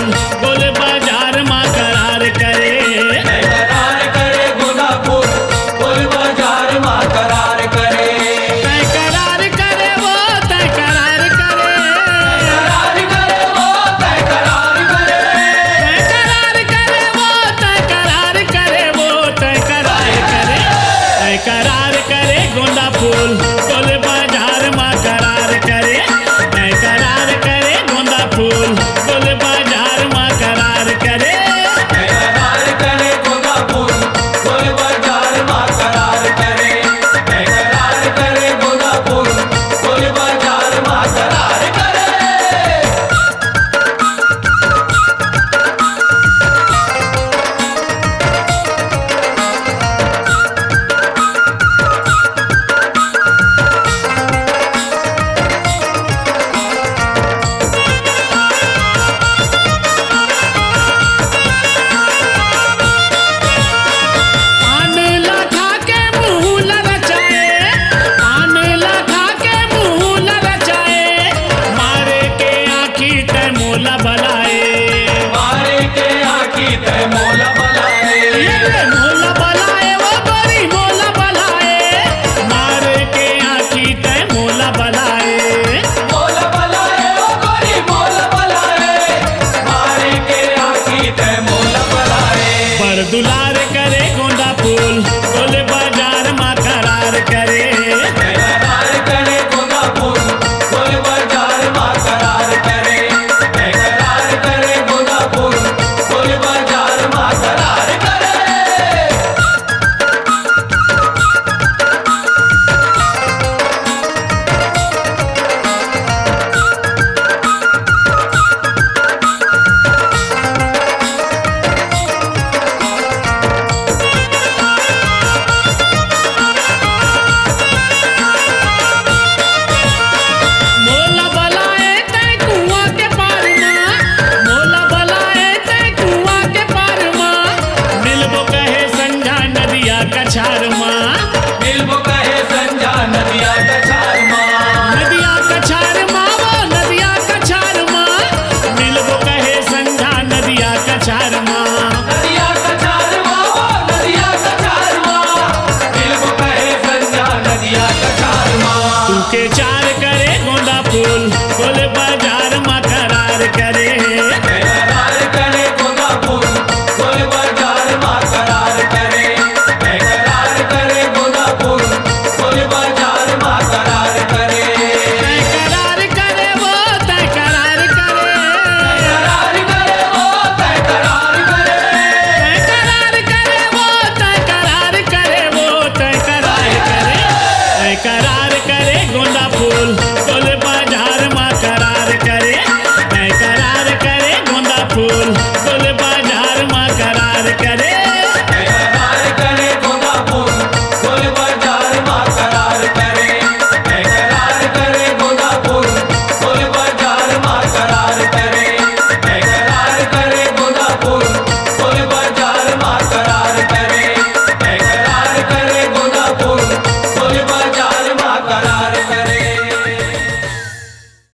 फूल गोल बाजार माँ करार करे। करार करे गोंदा फूल गोल बाजार माँ करार करे। तय करार करे वो तय करार करे। करार करे वो तय करार करे। तय करार करे वो तय करार करे वो तय करार करे। तय करार करे गोंदा फूल गोल बाजार माँ करार करे। तय करार करे गोंदा फूल गोल बाजार माँ करार करे। करार करे गोंदा फूल गोल बाजार माँ करार करे। करार करे गोंदा फूल गोल बाजार माँ करार करे। पान लखा के मुँह न रचाए। पान लखा के मुँह न रचाए। मारे के आँखी तय मोला बलाए। मारे के आँखी तय मोला बलाए। ये मोला बलाए वो गोरी मोला बलाए। मारे के आँखी तय मोला बलाए। मोला बलाए ओ गोरी मोला बलाए। मारे के आँखी तय मोला बलाए। पर दुलार